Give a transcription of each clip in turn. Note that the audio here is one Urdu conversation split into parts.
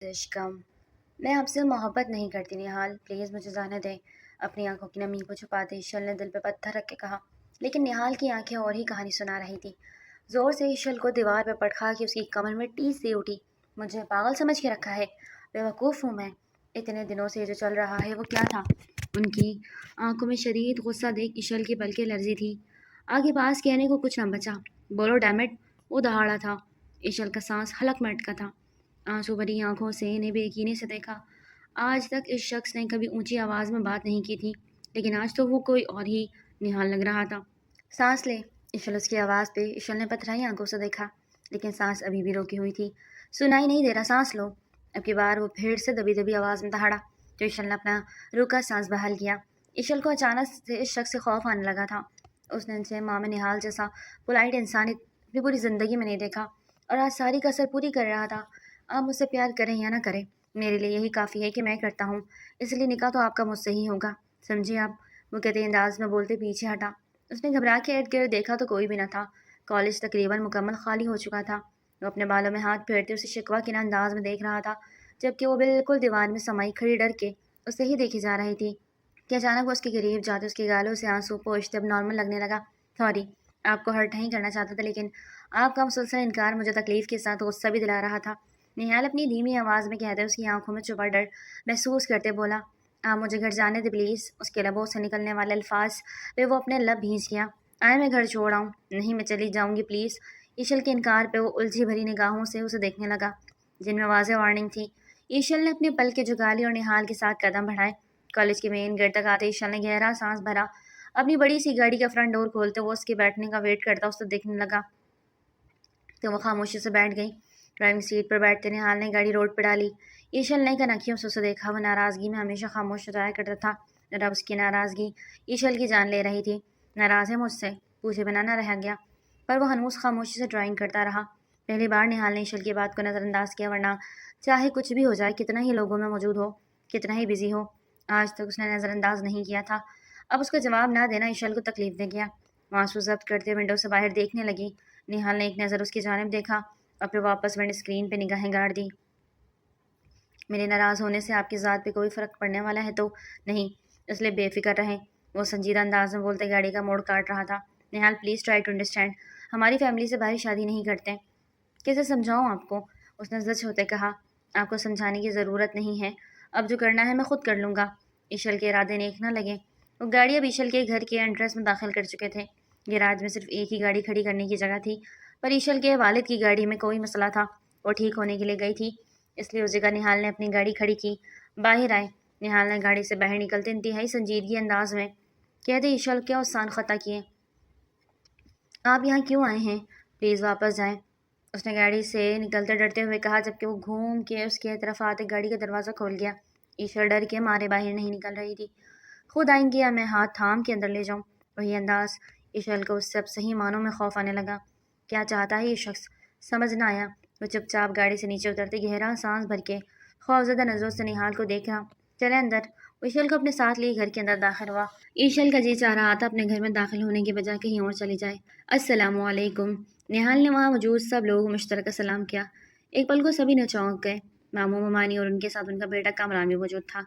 عشقم میں آپ سے محبت نہیں کرتی نہال، پلیز مجھے جانے دیں۔ اپنی آنکھوں کی نمی کو چھپاتے ایشل نے دل پہ پتھر رکھ کے کہا، لیکن نہال کی آنکھیں اور ہی کہانی سنا رہی تھی۔ زور سے ایشل کو دیوار پہ پٹخا کے اس کی کمر میں ٹیس سی اٹھی۔ مجھے پاگل سمجھ کے رکھا ہے؟ بیوقوف ہوں میں؟ اتنے دنوں سے جو چل رہا ہے وہ کیا تھا؟ ان کی آنکھوں میں شدید غصہ دیکھ ایشل کی پلکیں لرزی تھی۔ آگے پاس کہنے کو کچھ نہ بچا۔ بولو ڈیمٹ، وہ دہاڑا تھا۔ ایشل کا سانس حلق میں اٹکا تھا۔ آنسو بھری آنکھوں سے انہیں بے یقینی سے دیکھا۔ آج تک اس شخص نے کبھی اونچی آواز میں بات نہیں کی تھی، لیکن آج تو وہ کوئی اور ہی نہال لگ رہا تھا۔ سانس لے، ایشل اس کی آواز پہ ایشل نے پتھرائی آنکھوں سے دیکھا، لیکن سانس ابھی بھی روکی ہوئی تھی۔ سنائی نہیں دے رہا، سانس لو۔ اب کی بار وہ پھر سے دبی دبی آواز میں دہاڑا، تو ایشل نے اپنا روکا سانس بحال کیا۔ ایشل کو اچانک سے اس شخص سے خوف آنے لگا تھا۔ اس نے اسے ماں میں نہال جیسا پولائٹ انسان بھی پوری زندگی میں نہیں دیکھا، اور آج ساری کسر پوری کر رہا تھا۔ آپ مجھ سے پیار کریں یا نہ کریں، میرے لیے یہی کافی ہے کہ میں کرتا ہوں، اس لیے نکاح تو آپ کا مجھ سے ہی ہوگا، سمجھے آپ؟ وہ کہتے انداز میں بولتے پیچھے ہٹا۔ اس نے گھبرا کے ارد گرد دیکھا تو کوئی بھی نہ تھا۔ کالج تقریباً مکمل خالی ہو چکا تھا۔ وہ اپنے بالوں میں ہاتھ پھیرتے اسے شکوہ کے انداز میں دیکھ رہا تھا، جبکہ وہ بالکل دیوار میں سمائی کھڑی ڈر کے اسے ہی دیکھی جا رہی تھی کہ اچانک وہ اس کے قریب جاتے اس کے گالوں سے آنسو پوچھتے اب نارمل لگنے لگا۔ سوری، آپ کو ہرٹ نہیں کرنا چاہتا تھا، لیکن آپ کا مسلسل انکار مجھے تکلیف کے ساتھ غصہ بھی دلا رہا تھا۔ نہال اپنی دھیمی آواز میں کہتے اس کی آنکھوں میں چھپا ڈر محسوس کرتے بولا، آپ مجھے گھر جانے دے پلیز۔ اس کے لبوں سے نکلنے والے الفاظ پہ وہ اپنے لب بھینچ گیا۔ آئے میں گھر چھوڑ آؤں؟ نہیں، میں چلی جاؤں گی پلیز۔ ایشل کے انکار پہ وہ الجھی بھری نگاہوں سے اسے دیکھنے لگا، جن میں واضح وارننگ تھی۔ ایشل نے اپنے پل کے جھکا لی اور نہال کے ساتھ قدم بڑھائے۔ کالج کے مین گیٹ تک آتے ایشل نے گہرا سانس بھرا۔ اپنی بڑی سی گاڑی کا فرنٹ ڈور کھولتے وہ اس کے بیٹھنے کا ویٹ کرتا اسے دیکھنے لگا، تو وہ خاموشی سے بیٹھ گئی۔ ڈرائیونگ سیٹ پر بیٹھتے نہال نے گاڑی روڈ پہ ڈالی۔ ایشل نے کنکھیوں سے اسے دیکھا۔ وہ ناراضگی میں ہمیشہ خاموش ہو جایا کرتا تھا، اور اب اس کی ناراضگی ایشل کی جان لے رہی تھی۔ ناراض ہے مجھ سے؟ پوچھے بنا نہ رہ گیا، پر وہ ہنوز خاموشی سے ڈرائنگ کرتا رہا۔ پہلی بار نہال نے ایشل کی بات کو نظر انداز کیا، ورنہ چاہے کچھ بھی ہو جائے، کتنا ہی لوگوں میں موجود ہو، کتنا ہی بزی ہو، آج تک اس نے نظر انداز نہیں کیا تھا۔ اب اس کا جواب نہ دینا ایشل کو تکلیف دے گیا۔ آنسو ضبط کرتے ونڈو سے باہر دیکھنے لگی۔ نہال نے ایک نظر اس کی جانب دیکھا اور پھر واپس ونڈ اسکرین پہ نگاہیں گاڑ دی۔ میرے ناراض ہونے سے آپ کی ذات پہ کوئی فرق پڑنے والا ہے تو نہیں، اس لیے بے فکر رہیں۔ وہ سنجیدہ انداز میں بولتے گاڑی کا موڑ کاٹ رہا تھا۔ نہال پلیز ٹرائی ٹو انڈرسٹینڈ، ہماری فیملی سے باہر شادی نہیں کرتے۔ کیسے سمجھاؤں آپ کو؟ اس نے زچ ہوتے کہا۔ آپ کو سمجھانے کی ضرورت نہیں ہے، اب جو کرنا ہے میں خود کر لوں گا۔ ایشل کے ارادے نیک نہ لگے۔ وہ گاڑی اب ایشل کے گھر کے انٹرس میں داخل کر چکے تھے۔ گیراج میں صرف ایک ہی گاڑی کھڑی کرنے کی جگہ تھی، پر ایشل کے والد کی گاڑی میں کوئی مسئلہ تھا، وہ ٹھیک ہونے کے لیے گئی تھی، اس لیے اس جگہ نہال نے اپنی گاڑی کھڑی کی۔ باہر آئے۔ نہال نے گاڑی سے باہر نکلتے انتہائی سنجیدگی انداز میں کہتے ایشل کیا احسان خطا کیے؟ آپ یہاں کیوں آئے ہیں؟ پلیز واپس جائیں، اس نے گاڑی سے نکلتے ڈرتے ہوئے کہا، جبکہ وہ گھوم کے اس کے طرف آتے گاڑی کا دروازہ کھول گیا۔ ایشل ڈر کے مارے باہر نہیں نکل رہی تھی۔ خود آئیں گے یا میں ہاتھ تھام کے اندر لے جاؤں؟ وہی انداز۔ ایشل کو اس سے اب صحیح معنوں میں خوف آنے لگا۔ کیا چاہتا ہے یہ شخص؟ سمجھ نہ آیا۔ وہ چپ چاپ گاڑی سے نیچے اترتے گہرا سانس بھر کے خوفزدہ نظروں سے نہال کو دیکھا۔ چلے اندر۔ ایشل کو اپنے ساتھ لیے گھر کے اندر داخل ہوا۔ ایشل کا جی چاہ رہا تھا اپنے گھر میں داخل ہونے کے بجائے کہیں اور چلی جائے۔ السلام علیکم۔ نہال نے وہاں موجود سب لوگوں کو مشترکہ سلام کیا۔ ایک پل کو سبھی نے چونک گئے۔ ماموں ممانی اور ان کے ساتھ ان کا بیٹا کامران بھی موجود تھا۔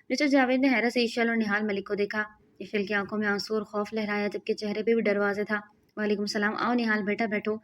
مسٹر جاوید نے حیرت سے ایشل اور نہال ملک کو دیکھا۔ ایشل کی آنکھوں میں آنسو اور خوف لہرایا، جبکہ چہرے پہ بھی ڈر واضح تھا۔ وعلیکم السلام، آؤ نہال بیٹا بیٹھو۔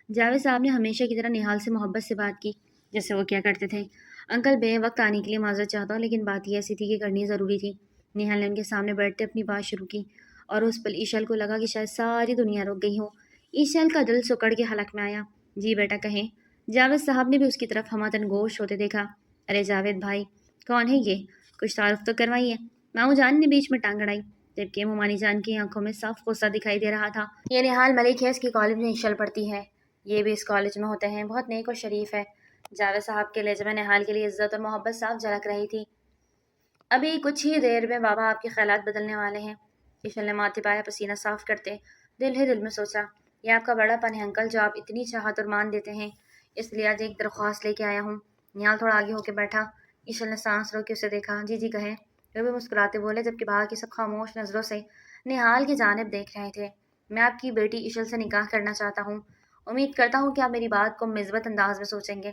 جاوید صاحب نے ہمیشہ کی طرح نہال سے محبت سے بات کی، جیسے وہ کیا کرتے تھے۔ انکل بے وقت آنے کے لیے معذرت چاہتا ہوں، لیکن بات یہ ایسی تھی کہ کرنی ضروری تھی۔ نہال نے ان کے سامنے بیٹھتے اپنی بات شروع کی، اور اس پل ایشل کو لگا کہ شاید ساری دنیا رک گئی ہو۔ ایشل کا دل سکڑ کے حلق میں آیا۔ جی بیٹا کہیں۔ جاوید صاحب نے بھی اس کی طرف ہماتن گوش ہوتے دیکھا۔ ارے جاوید بھائی، کون ہے یہ؟ کچھ تعارف تو کروائیے۔ ماموں جان نے بیچ میں ٹانگ اڑائی، جبکہ ممانی جان کی آنکھوں میں صاف غصہ دکھائی دے رہا تھا۔ یہ نہال ملک ہے، اس کی کالج میں ایشل پڑھتی ہے، یہ بھی اس کالج میں ہوتے ہیں، بہت نیک اور شریف ہے۔ جاوید صاحب کے لہجے میں نہال کے لیے عزت اور محبت صاف جھلک رہی تھی۔ ابھی کچھ ہی دیر میں بابا آپ کے خیالات بدلنے والے ہیں۔ ایشل نے ماتھے پایا پسینہ صاف کرتے دل ہی دل میں سوچا، یہ آپ کا بڑا پن ہے انکل، جو آپ اتنی چاہت اور مان دیتے ہیں، اس لیے آج ایک درخواست لے کے آیا ہوں۔ نہال تھوڑا آگے ہو کے بیٹھا۔ ایشل نے سانس روک کے اسے دیکھا۔ جی جی کہیں۔ وہ بھی مسکراتے بولے، جبکہ باہر کی سب خاموش نظروں سے نہال کی جانب دیکھ رہے تھے۔ میں آپ کی بیٹی ایشل سے نکاح کرنا چاہتا ہوں، امید کرتا ہوں کہ آپ میری بات کو مثبت انداز میں سوچیں گے۔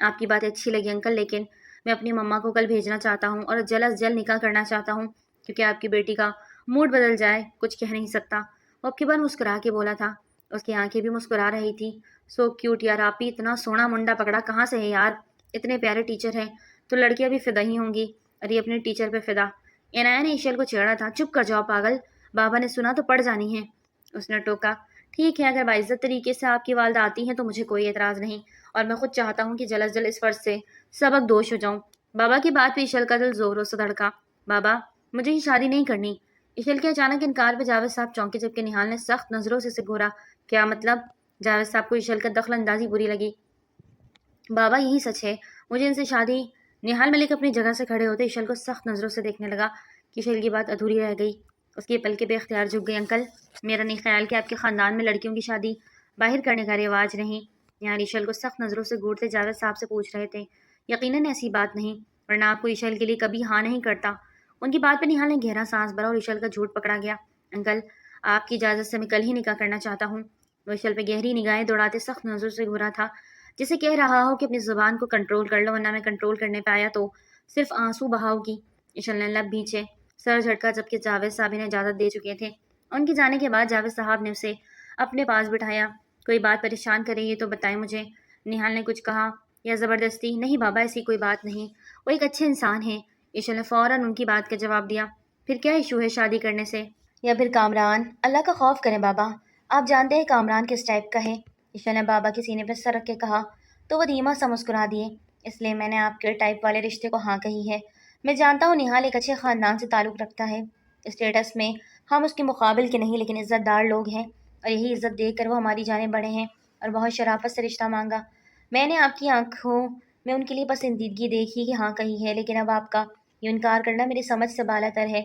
آپ کی باتیں اچھی لگی انکل، لیکن میں اپنی مما کو کل بھیجنا چاہتا ہوں اور جلد از جلد نکاح کرنا چاہتا ہوں، کیونکہ آپ کی بیٹی کا موڈ بدل جائے کچھ کہہ نہیں سکتا۔ وہ اب کی بار مسکرا کے بولا تھا، اس کی آنکھیں بھی مسکرا رہی تھی۔ سو کیوٹ یار، آپ ہی اتنا سونا منڈا پکڑا کہاں سے ہے یار؟ اتنے پیارے ٹیچر ہیں تو لڑکیاں بھی فدا ہی ہوں گی، اور یہ اپنے ٹیچر پہ فدا۔ عنایہ نے ایشل کو چھیڑا تھا، چپ کر جاؤ پاگل، بابا نے سنا تو پڑ جانی ہے۔ اس نے ٹوکا، ٹھیک ہے اگر باعزت طریقے سے آپ کی والدہ آتی ہیں تو مجھے کوئی اعتراض نہیں، اور میں خود چاہتا ہوں کہ جلد از جلد اس فرض سے سبق دوش ہو جاؤں۔ بابا کی بات پہ ایشل کا دل زوروں سے دھڑکا۔ بابا، مجھے یہ شادی نہیں کرنی۔ ایشل کے اچانک انکار پہ جاوید صاحب چونکے، جبکہ نہال نے سخت نظروں سے اسے گھورا۔ کیا مطلب؟ جاوید صاحب کو ایشل کا دخل اندازی بری لگی۔ بابا یہی سچ ہے، مجھے ان سے شادی۔ نہال ملک اپنی جگہ سے کھڑے ہوتے ایشل کو سخت نظروں سے دیکھنے لگا کہ ایشل کی بات ادھوری رہ گئی۔ اس کی پلکیں بے اختیار جھک گئی۔ انکل، میرا نہیں خیال کہ آپ کے خاندان میں لڑکیوں کی شادی باہر کرنے کا رواج نہیں۔ یہاں ایشل کو سخت نظروں سے گھورتے جاوید صاحب سے پوچھ رہے تھے۔ یقیناً ایسی بات نہیں، ورنہ آپ کو ایشل کے لیے کبھی ہاں نہیں کرتا۔ ان کی بات پہ نہال نے گہرا سانس بھرا اور ایشل کا جھوٹ پکڑا گیا۔ انکل، آپ کی اجازت سے میں کل ہی نکاح کرنا چاہتا ہوں۔ وہ ایشل پہ گہری نگاہیں دوڑاتے سخت نظروں سے گھورا تھا، جسے کہہ رہا ہو کہ اپنی زبان کو کنٹرول کر لو، ورنہ میں کنٹرول کرنے پہ آیا تو صرف آنسو بہاؤ گی۔ ایشل نے لب بھینچے، سر جھٹکا، جبکہ جاوید صاحب انہیں اجازت دے چکے تھے۔ ان کے جانے کے بعد جاوید صاحب نے اسے اپنے پاس بٹھایا۔ کوئی بات پریشان کر رہی ہے تو بتائیں مجھے۔ نہال نے کچھ کہا، یا زبردستی؟ نہیں بابا، ایسی کوئی بات نہیں، وہ ایک اچھے انسان ہیں۔ ایشل نے فوراً ان کی بات کا جواب دیا۔ پھر کیا ایشو ہے شادی کرنے سے؟ یا پھر کامران؟ اللہ کا خوف کریں بابا، آپ جانتے ہیں کامران کس ٹائپ کا ہے؟ ایشل نے بابا کے سینے پر سر رکھ کے کہا، تو وہ دھیما سا مسکرا دیے۔ اس لیے میں نے آپ کے ٹائپ والے رشتے کو ہاں کہی ہے۔ میں جانتا ہوں نہال ایک اچھے خاندان سے تعلق رکھتا ہے، اسٹیٹس میں ہم اس کے مقابل کے نہیں، لیکن عزت دار لوگ ہیں، اور یہی عزت دیکھ کر وہ ہماری جانب بڑھے ہیں اور بہت شرافت سے رشتہ مانگا۔ میں نے آپ کی آنکھوں میں ان کے لیے پسندیدگی دیکھی کہ ہاں کہی ہے، لیکن اب آپ کا یہ انکار کرنا میری سمجھ سے بالا تر ہے۔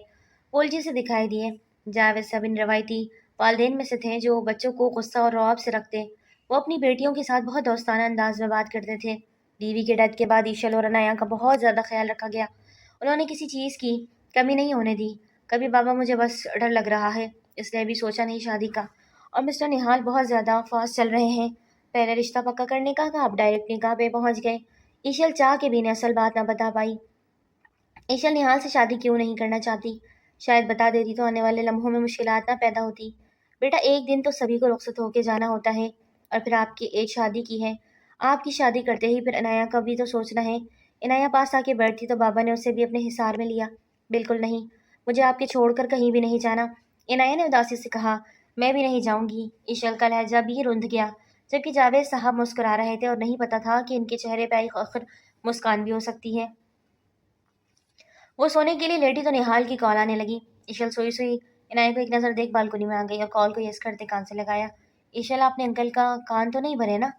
الجھے سے دکھائی دیے۔ جاوید صاحب ان روایتی والدین میں سے تھے جو بچوں کو غصہ اور رعب سے رکھتے۔ وہ اپنی بیٹیوں کے ساتھ بہت دوستانہ انداز میں بات کرتے تھے۔ بیوی کے ڈیتھ کے بعد ایشل اور عنایہ کا بہت زیادہ خیال رکھا گیا۔ انہوں نے کسی چیز کی کمی نہیں ہونے دی۔ کبھی بابا مجھے بس ڈر لگ رہا ہے، اس لیے ابھی سوچا نہیں شادی کا، اور مسٹر نہال بہت زیادہ فاسٹ چل رہے ہیں۔ پہلے رشتہ پکا کرنے کا کہا، اب ڈائریکٹ نکاح پہ پہنچ گئے۔ ایشل چاہ کے بھی نے اصل بات نہ بتا پائی۔ ایشل نہال سے شادی کیوں نہیں کرنا چاہتی؟ شاید بتا دیتی تو آنے والے لمحوں میں مشکلات نہ پیدا ہوتی۔ بیٹا، ایک دن تو سبھی کو رخصت ہو کے جانا ہوتا ہے، اور پھر آپ کی ایک شادی کی ہے۔ آپ کی شادی کرتے ہی پھر عنایہ کا بھی تو سوچنا ہے۔ عنایہ پاس آ کے بیٹھتی تو بابا نے اسے بھی اپنے حصار میں لیا۔ بالکل نہیں، مجھے آپ کے چھوڑ کر کہیں بھی نہیں جانا، عنایہ نے اداسی سے کہا۔ میں بھی نہیں جاؤں گی۔ ایشل کا لہجہ بھی رند گیا، جبکہ جاوید صاحب مسکرا رہے تھے اور نہیں پتا تھا کہ ان کے چہرے پہ ایک آخر مسکان بھی ہو سکتی ہے۔ وہ سونے کے لیے لیٹی تو نہال کی کال آنے لگی۔ ایشل سوئی سوئی عنایہ کو ایک نظر دیکھ بالکنی میں آ گئی اور کال کو یس کرتے کان سے لگایا۔ ایشل، آپ نے انکل کا کان تو نہیں بھرے نا؟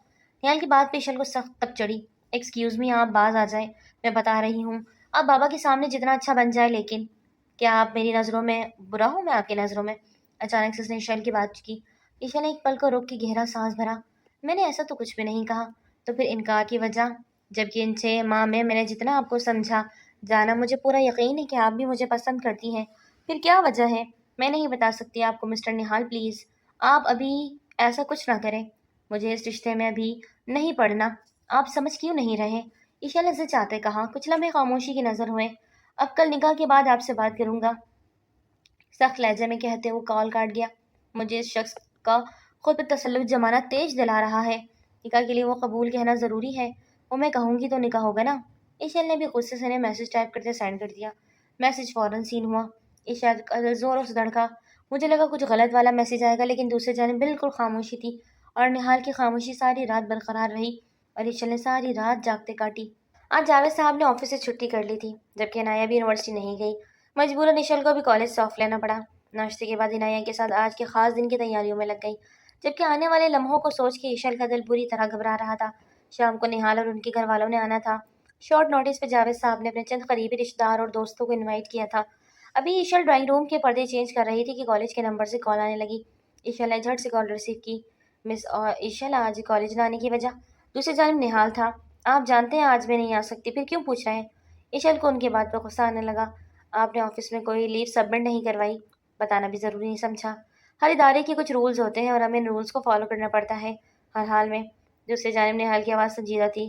نہال کی بات پہ ایشل کو سخت تپ چڑھی۔ ایکسکیوز می، آپ باز آ جائیں، میں بتا رہی ہوں، آپ بابا کے سامنے جتنا اچھا بن جائے، لیکن کیا آپ میری نظروں میں برا ہوں میں آپ کی نظروں میں؟ اچانک سے اس نے ایشل کی بات کی۔ ایشل نے ایک پل کو روک کے گہرا سانس بھرا۔ میں نے ایسا تو کچھ بھی نہیں کہا، تو پھر انکار کی وجہ؟ جبکہ ان 6 ماہ میں نے جتنا آپ کو سمجھا جانا، مجھے پورا یقین ہے کہ آپ بھی مجھے پسند کرتی ہیں۔ پھر کیا وجہ ہے؟ میں نہیں بتا سکتی آپ کو مسٹر نہال، پلیز آپ ابھی ایسا کچھ نہ کریں۔ مجھے اس رشتے میں ابھی نہیں پڑنا، آپ سمجھ کیوں نہیں رہے؟ ایشل نے چاہتے کہا۔ کچھ لمحے خاموشی کی نظر ہوئے۔ اب کل نکاح کے بعد آپ سے بات کروں گا، سخت لہجے میں کہتے وہ کال کاٹ گیا۔ مجھے اس شخص کا خود پہ تسلط جمانا تیز دلا رہا ہے۔ نکاح کے لیے وہ قبول کہنا ضروری ہے، وہ میں کہوں گی تو نکاح ہوگا نا؟ ایشل نے بھی غصے سے میسج ٹائپ کرتے سینڈ کر دیا۔ میسج فوراً سین ہوا۔ ایشل کا دل زوروں سے دھڑکا۔ مجھے لگا کچھ غلط والا میسج آئے گا، لیکن دوسرے جانب بالکل خاموشی تھی، اور نہال کی خاموشی ساری رات برقرار رہی، اور ایشل نے ساری رات جاگتے کاٹی۔ آج جاوید صاحب نے آفس سے چھٹی کر لی تھی، جبکہ عنایہ بھی یونیورسٹی نہیں گئی۔ مجبوراً ایشل کو بھی کالج سے آف لینا پڑا۔ ناشتے کے بعد عنایہ کے ساتھ آج کے خاص دن کی تیاریوں میں لگ گئی، جبکہ آنے والے لمحوں کو سوچ کے ایشل کا دل بری طرح گھبرا رہا تھا۔ شام کو نہال اور ان کے گھر والوں نے آنا تھا۔ شارٹ نوٹس پہ جاوید صاحب نے اپنے چند قریبی رشتہ دار اور دوستوں کو انوائٹ کیا تھا۔ ابھی ایشل ڈرائنگ روم کے پردے چینج کر رہی تھی کہ کالج کے نمبر سے کال آنے لگی۔ ایشل نے جھٹ سے کال ریسیو کی۔ مس ایشل، آج کالج نہ آنے کی وجہ؟ دوسری جانب نہال تھا۔ آپ جانتے ہیں آج میں نہیں آ سکتی، پھر کیوں پوچھ رہے ہیں؟ ایشل کو ان کی بات پہ غصہ آنے لگا۔ آپ نے آفس میں کوئی لیو سبمٹ نہیں کروائی؟ بتانا بھی ضروری نہیں سمجھا؟ ہر ادارے کے کچھ رولز ہوتے ہیں اور ہمیں ان رولز کو فالو کرنا پڑتا ہے ہر حال میں۔ دوسری جانب نہال کی آواز سنجیدہ تھی۔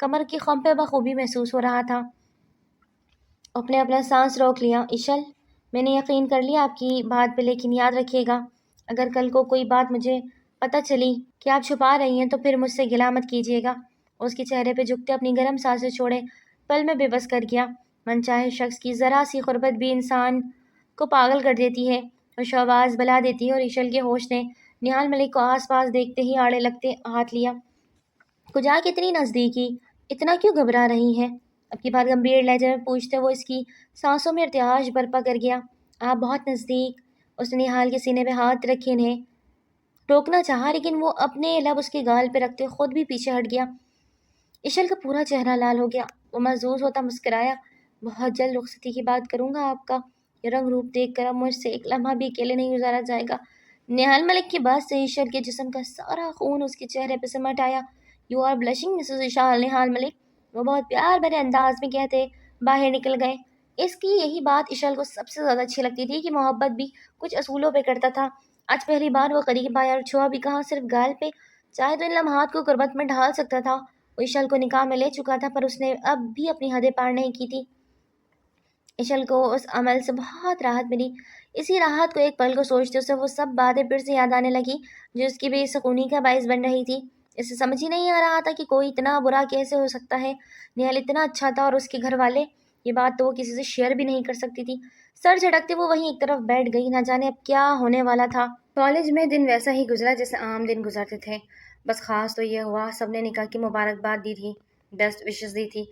کمر کی خم پہ بخوبی محسوس ہو رہا تھا۔ اس نے اپنا سانس روک لیا۔ ایشل، میں نے یقین کر لیا آپ کی بات پہ، لیکن یاد رکھیے گا اگر کل کو کوئی بات مجھے پتہ چلی کہ آپ چھپا رہی ہیں تو پھر مجھ سے گلہ مت کیجیے گا۔ اس کے چہرے پہ جھکتے اپنی گرم سانسیں چھوڑے پل میں بے بس کر گیا۔ من چاہے شخص کی ذرا سی قربت بھی انسان کو پاگل کر دیتی ہے اور شہباز بلا دیتی ہے، اور ایشل کے ہوش نے نہال ملک کو آس پاس دیکھتے ہی آڑے لگتے ہاتھ لیا۔ کجا کتنی نزدیکی، اتنا کیوں گھبرا رہی ہیں؟ اب کی بار گمبھیر لہجے میں پوچھتے وہ اس کی سانسوں میں ارتعاش برپا کر گیا۔ آپ بہت نزدیک۔ اس نے نہال کے سینے پہ ہاتھ رکھے انہیں روکنا چاہا، لیکن وہ اپنے لب اس کے گال پہ رکھتے خود بھی پیچھے ہٹ گیا۔ ایشل کا پورا چہرہ لال ہو گیا۔ وہ محظوظ ہوتا مسکرایا۔ بہت جلد رخصتی کی بات کروں گا آپ کا۔ یہ رنگ روپ دیکھ کر اب مجھ سے ایک لمحہ بھی اکیلے نہیں گزارا جائے گا۔ نہال ملک کی بات سے ایشل کے جسم کا سارا خون اس کے چہرے پہ سمٹ آیا۔ یو آر بلشنگ مسز ایشال نہال ملک، وہ بہت پیار بھرے انداز میں کہتے باہر نکل گئے۔ اس کی یہی بات ایشل کو سب سے زیادہ اچھی لگتی تھی کہ محبت بھی کچھ اصولوں پہ کرتا تھا۔ آج پہلی بار وہ قریب آیا اور چھوا بھی کہاں، صرف گال پہ۔ چاہے تو ان لمحات کو قربت میں ڈھال سکتا تھا۔ وہ ایشل کو نکاح میں لے چکا تھا، پر اس نے اب بھی اپنی حدیں پار نہیں کی تھی۔ ایشل کو اس عمل سے بہت راحت ملی۔ اسی راحت کو ایک پل کو سوچتے اسے وہ سب باتیں پھر سے یاد آنے لگی جو اس کی بے سکونی کا باعث بن رہی تھی۔ اسے سمجھ ہی نہیں آ رہا تھا کہ کوئی اتنا برا کیسے ہو سکتا ہے۔ نہال اتنا اچھا تھا اور اس کے گھر والے، یہ بات تو وہ کسی سے شیئر بھی نہیں کر سکتی تھی۔ سر جھٹکتے وہ وہیں ایک طرف بیٹھ گئی، نہ جانے اب کیا ہونے والا تھا۔ کالج میں دن ویسا ہی گزرا جیسے عام دن گزرتے تھے، بس خاص تو یہ ہوا سب نے نکاح کی مبارکباد دی تھی، بیسٹ وشز دی تھی۔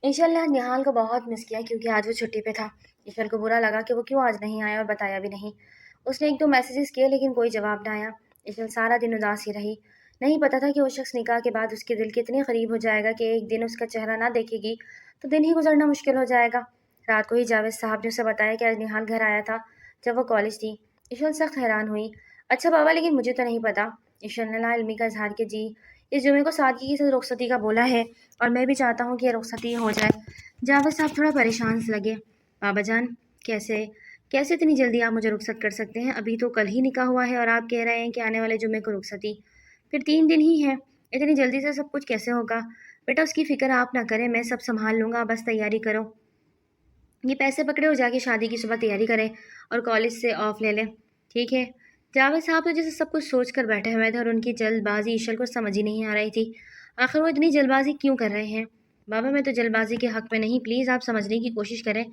ایشل نے نہال کو بہت مس کیا کیونکہ آج وہ چھٹی پہ تھا۔ ایشل کو برا لگا کہ وہ کیوں آج نہیں آیا اور بتایا بھی نہیں۔ اس نے ایک دو میسیجز کیے لیکن کوئی جواب نہ آیا۔ ایشل سارا دن اداس ہی رہی۔ نہیں پتا تھا کہ وہ شخص نکاح کے بعد اس کے دل کے اتنے قریب ہو جائے گا کہ ایک دن اس کا چہرہ نہ دیکھے گی تو دن ہی گزرنا مشکل ہو جائے گا۔ رات کو ہی جاوید صاحب نے اسے بتایا کہ آج نہال گھر آیا تھا جب وہ کالج تھی۔ ایشل سخت حیران ہوئی۔ اچھا بابا، لیکن مجھے تو نہیں پتا۔ ایشل نے لا علمی کا اظہار کیا۔ جی، اس جمعے کو سادگی سے رخصتی کا بولا ہے اور میں بھی چاہتا ہوں کہ یہ رخصتی ہو جائے۔ جاوید صاحب تھوڑا پریشان سے لگے۔ بابا جان، کیسے اتنی جلدی آپ مجھے رخصت کر سکتے ہیں؟ ابھی تو کل ہی نکاح ہوا ہے اور آپ کہہ رہے ہیں کہ آنے والے جمعے کو رخصتی، پھر 3 دن ہی ہے۔ اتنی جلدی سے سب کچھ کیسے ہوگا؟ بیٹا اس کی فکر آپ نہ کریں، میں سب سنبھال لوں گا، بس تیاری کرو۔ یہ پیسے پکڑے اور جا کے شادی کی صبح تیاری کریں اور کالج سے آف لے لیں، ٹھیک ہے؟ جاوید صاحب تو جیسے سب کچھ سوچ کر بیٹھے ہوئے تھے اور ان کی جلد بازی ایشل کو سمجھ ہی نہیں آ رہی تھی۔ آخر وہ اتنی جلد بازی کیوں کر رہے ہیں؟ بابا میں تو جلد بازی کے حق میں نہیں، پلیز آپ سمجھنے کی کوشش کریں،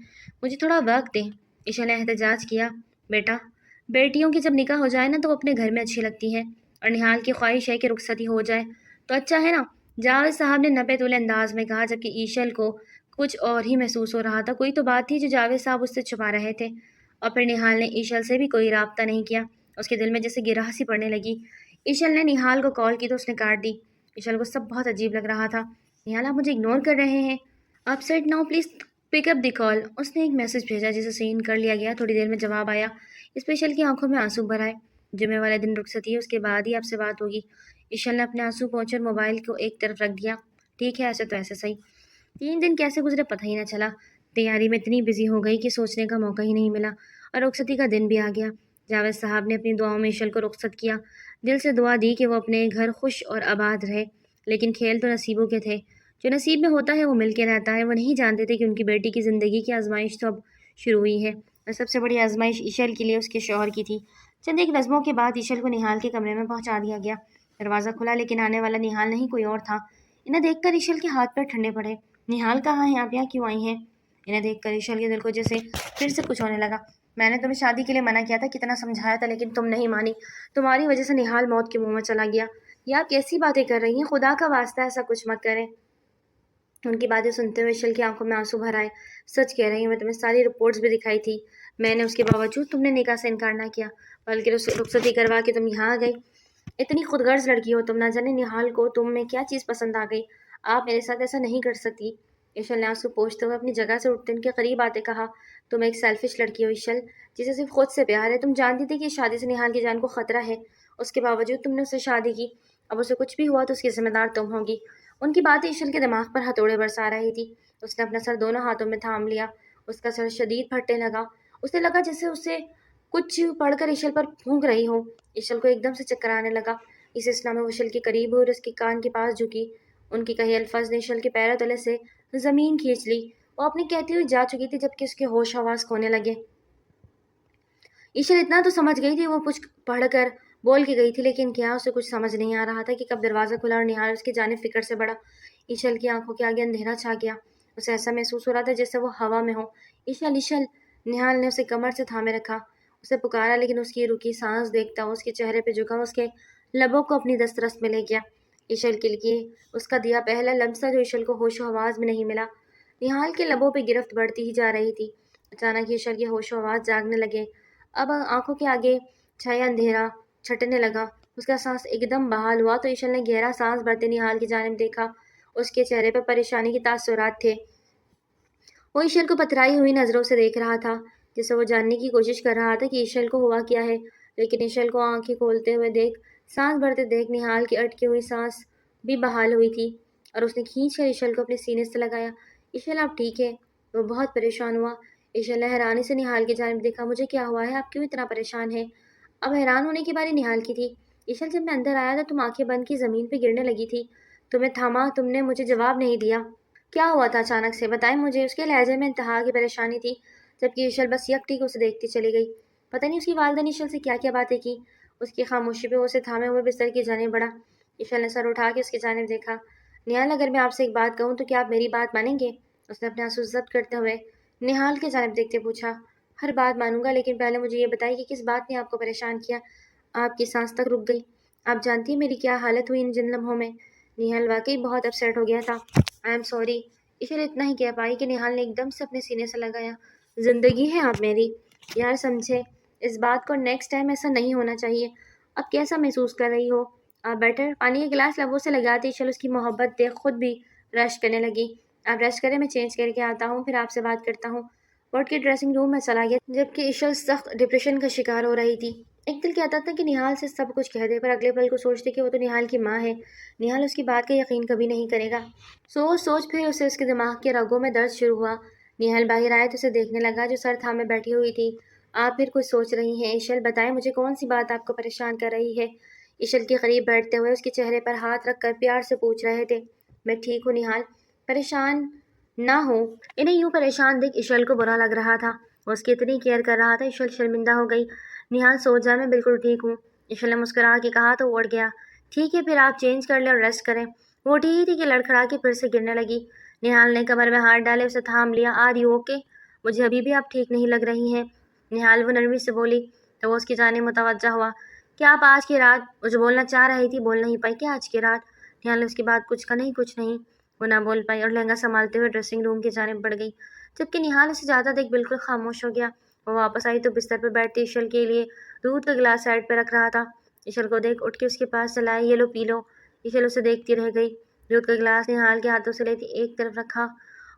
مجھے تھوڑا وقت دیں۔ ایشل نے احتجاج کیا۔ بیٹا، بیٹیوں کی جب نکاح ہو جائے نا تو وہ اپنے گھر میں اچھی لگتی ہے، اور نہال کی خواہش ہے کہ رخصتی ہو جائے تو اچھا ہے نا؟ جاوید صاحب نے نپے تلے انداز میں کہا، جبکہ ایشل کو کچھ اور ہی محسوس ہو رہا تھا۔ کوئی تو بات تھی جو جاوید صاحب اس سے چھپا رہے تھے۔ اور پھر نہال نے ایشل سے بھی کوئی رابطہ نہیں کیا۔ اس کے دل میں جیسے گرہ سی پڑنے لگی۔ ایشل نے نہال کو کال کی تو اس نے کاٹ دی۔ ایشل کو سب بہت عجیب لگ رہا تھا۔ نہال، آپ مجھے اگنور کر رہے ہیں؟ آپ سیٹ ناؤ پلیز پک اپ دی کال۔ اس نے ایک میسج بھیجا جسے سین کر لیا گیا۔ تھوڑی دیر میں جواب آیا۔ اسپیشل کی آنکھوں میں آنسو بھر آئے۔ جمعے والے دن رخصتی ہے، اس کے بعد ہی آپ سے بات ہوگی۔ ایشل نے اپنے آنسو پہنچے اور موبائل کو ایک طرف رکھ دیا۔ ٹھیک ہے، ایسے تو ایسے صحیح۔ 3 دن کیسے گزرے پتہ ہی نہ چلا۔ تیاری میں اتنی بزی ہو گئی کہ سوچنے کا موقع ہی نہیں ملا، اور رخصتی کا دن بھی آ گیا۔ جاوید صاحب نے اپنی دعاؤں میں ایشل کو رخصت کیا، دل سے دعا دی کہ وہ اپنے گھر خوش اور آباد رہے، لیکن کھیل تو نصیبوں کے تھے۔ جو نصیب میں ہوتا ہے وہ مل کے رہتا ہے۔ وہ نہیں جانتے تھے کہ ان کی بیٹی کی زندگی کی آزمائش تو اب شروع ہوئی ہے، اور سب سے بڑی آزمائش ایشل کے لیے اس کے شوہر کی تھی۔ چند ایک لمحوں کے بعد ایشل کو نہال کے کمرے میں پہنچا دیا گیا۔ دروازہ کھلا لیکن آنے والا نہال نہیں، کوئی اور تھا۔ انہیں دیکھ کر ایشل کے ہاتھ پیر ٹھنڈے پڑے۔ نہال کہاں ہیں آپ؟ یہاں کیوں آئی ہیں؟ انہیں دیکھ کر ایشل کے دل کو جیسے پھر سے کچھ ہونے لگا۔ میں نے تمہیں شادی کے لیے منع کیا تھا، کتنا سمجھایا تھا، لیکن تم نہیں مانی۔ تمہاری وجہ سے نہال موت کے منہ میں چلا گیا۔ یہ آپ کیسی باتیں کر رہی ہیں؟ خدا کا واسطہ ایسا کچھ مت کریں۔ ان کی باتیں سنتے ہوئے ایشل کی آنکھوں میں آنسو بھر آئے۔ سچ کہہ رہی ہوں، میں تمہیں ساری رپورٹس بھی دکھائی تھی، میں نے اس کے باوجود تم نے نکاح سے انکار نہ کیا، بلکہ رخصتی کروا کے تم یہاں آ گئی۔ اتنی خود غرض لڑکی ہو تم، نہ جانے نہال کو تم میں کیا چیز پسند آ گئی۔ آپ میرے ساتھ ایسا نہیں کر سکتی۔ ایشل نے آنسو پوچھتے ہوئے اپنی جگہ سے اٹھتے ان کے قریب آتے کہا، تم ایک سیلفش لڑکی ہو ایشل، جسے صرف خود سے پیار ہے۔ تم جانتی تھی کہ اس شادی سے نہال کی جان کو خطرہ ہے، اس کے باوجود تم نے اس سے شادی کی۔ اب اسے کچھ بھی ہوا تو اس کی ذمہ دار تم ہوگی۔ ان کی باتیں ایشل کے دماغ پر ہتھوڑے برسا رہی تھی۔ اس نے اپنا سر دونوں ہاتھوں میں تھام لیا۔ اس کا سر شدید پھٹنے لگا۔ اسے لگا جیسے اسے کچھ پڑھ کر ایشل پر پھونک رہی ہو۔ ایشل کو ایک دم سے چکر آنے لگا۔ اس اصلاح میں وہ ایشل کے قریب ہوئی اور اس کے کان کے پاس جھکی۔ ان کے کہے الفاظ نے اشل کے پیروں تلے سے زمین کھینچ لی۔ وہ اپنی کہتی ہوئی جا چکی تھی جبکہ اس کے ہوش حواس کھونے لگے۔ ایشل اتنا تو سمجھ گئی تھی، وہ کچھ پڑھ کر بول کے گئی تھی، لیکن کیا اسے کچھ سمجھ نہیں آ رہا تھا کہ کب دروازہ کھلا اور نہال اس کی جانب فکر سے بڑھا۔ ایشل کی آنکھوں کے آگے اندھیرا چھا گیا۔ اسے ایسا محسوس ہو رہا تھا جیسے وہ ہوا میں ہو۔ ایشل ایشل! نہال نے اسے کمر سے تھامے رکھا، اسے پکارا، لیکن اس کی رکی سانس دیکھتا اس کے چہرے پہ جھکا اس کے لبوں کو اپنی دسترس میں لے گیا۔ ایشل کے لیے اس کا دیا پہلا لمس تھا جو ایشل کو ہوش و حواس میں نہیں ملا۔ نہال کے لبوں پہ گرفت بڑھتی ہی جا رہی تھی۔ اچانک ایشل کے ہوش و حواس جاگنے لگے۔ اب آنکھوں کے آگے چھایا اندھیرا چھٹنے لگا۔ اس کا سانس ایک دم بحال ہوا تو ایشل نے گہرا سانس بھرتے نہال کی جانب دیکھا۔ اس کے چہرے پر پریشانی کے تاثرات تھے۔ وہ ایشل کو پتھرائی ہوئی نظروں سے دیکھ رہا تھا، جسے وہ جاننے کی کوشش کر رہا تھا کہ ایشل کو ہوا کیا ہے، لیکن ایشل کو آنکھیں کھولتے ہوئے دیکھ، سانس بھرتے دیکھ نہال کی اٹکی ہوئی سانس بھی بحال ہوئی تھی، اور اس نے کھینچ کر ایشل کو اپنے سینے سے لگایا۔ ایشل آپ ٹھیک ہے؟ وہ بہت پریشان ہوا۔ ایشل نے حیرانی سے نہال کی جانب دیکھا۔ مجھے کیا ہوا ہے؟ آپ کیوں اتنا پریشان ہیں؟ اب حیران ہونے کی باری نہال کی تھی۔ ایشل جب میں اندر آیا تھا تم آنکھیں بند کی زمین پہ گرنے لگی تھی، تمہیں تھاما، تم نے مجھے جواب نہیں دیا۔ کیا ہوا تھا اچانک سے؟ بتائیں مجھے۔ اس کے لہجے میں انتہا کی پریشانی تھی، جبکہ ایشل بس یک ٹھیک اسے دیکھتی چلی گئی۔ پتہ نہیں اس کی والدہ نے ایشل سے کیا کیا باتیں کی۔ اس کی خاموشی پہ وہ اسے تھامے ہوئے بستر کی جانب بڑھا۔ ایشل نے سر اٹھا کے اس کی جانب دیکھا۔ نہال اگر میں آپ سے ایک بات کہوں تو کیا آپ میری بات مانیں گے؟ اس نے اپنے آنسو ضبط کرتے ہوئے نہال کی جانب دیکھتے پوچھا۔ ہر بات مانوں گا، لیکن پہلے مجھے یہ بتائیے کہ کس بات نے آپ کو پریشان کیا؟ آپ کی سانس تک رک گئی۔ آپ جانتی ہیں میری کیا حالت ہوئی ان جن لمحوں میں؟ نہال واقعی بہت اپسیٹ ہو گیا تھا۔ آئی ایم سوری، ایشل اتنا ہی کہہ پائی کہ نہال نے ایک دم سے اپنے سینے سے لگایا۔ زندگی ہے آپ میری، یار سمجھے اس بات کو، نیکسٹ ٹائم ایسا نہیں ہونا چاہیے۔ اب کیسا محسوس کر رہی ہو؟ آپ بیٹر؟ پانی کا گلاس لبوں سے لگاتے ایشل اس کی محبت دیکھ خود بھی رش کرنے لگی۔ آپ ریسٹ کریں، میں چینج کر کے آتا ہوں، پھر آپ سے بات کرتا ہوں۔ وارڈ کے ڈریسنگ روم میں چلا گیا، جبکہ ایشل سخت ڈپریشن کا شکار ہو رہی تھی۔ ایک دل کہتا تھا کہ نہال سے سب کچھ کہہ دے، پر اگلے پل کو سوچتے کہ وہ تو نہال کی ماں ہے، نہال اس کی بات کا یقین کبھی نہیں کرے گا۔ سوچ پھر اسے اس کے دماغ کے رگوں میں درد شروع ہوا۔ نہال باہر آئے تو اسے دیکھنے لگا جو سر تھامے بیٹھی ہوئی تھی۔ آپ پھر کچھ سوچ رہی ہیں؟ ایشل بتائیں مجھے کون سی بات آپ کو پریشان کر رہی ہے؟ ایشل کے قریب بیٹھتے ہوئے اس کے چہرے پر ہاتھ رکھ کر پیار سے پوچھ رہے تھے۔ میں ٹھیک ہوں نہال، پریشان نہ ہو۔ انہیں یوں پریشان دیکھ ایشل کو برا لگ رہا تھا، وہ اس کی اتنی کیئر کر رہا تھا۔ ایشل شرمندہ ہو گئی۔ نہال سوچ جا، میں بالکل ٹھیک ہوں، ایشل نے مسکرا کے کہا تو اڑ گیا۔ ٹھیک ہے پھر آپ چینج کر لیں اور ریسٹ کریں۔ وہ اٹھی ہی تھی کہ لڑکھڑا کے پھر سے گرنے لگی۔ نہال نے کمر میں ہاتھ ڈالے اسے تھام لیا۔ Are you okay? مجھے ابھی بھی آپ ٹھیک نہیں لگ رہی ہیں نہال، وہ نرمی سے بولی تو وہ اس کی جانب متوجہ ہوا۔ کیا آپ آج کی رات، وہ جو بولنا چاہ رہی تھی بول نہیں پائی، کیا آج کی رات؟ نہال نے اس کی بات کچھ نہیں، وہ نہ بول پائی اور لہنگا سنبھالتے ہوئے ڈریسنگ روم کی جانب بڑھ گئی، جبکہ نہال اسے جاتا دیکھ بالکل خاموش ہو گیا۔ وہ واپس آئی تو بستر پہ بیٹھتی ایشل کے لیے دودھ کا گلاس سائڈ پہ رکھ رہا تھا۔ ایشل کو دیکھ اٹھ کے اس کے پاس چلائی، یہ لو پی لو۔ ایشل اسے دیکھتی رہ گئی۔ دودھ کا گلاس نہال کے ہاتھوں سے لیتی ایک طرف رکھا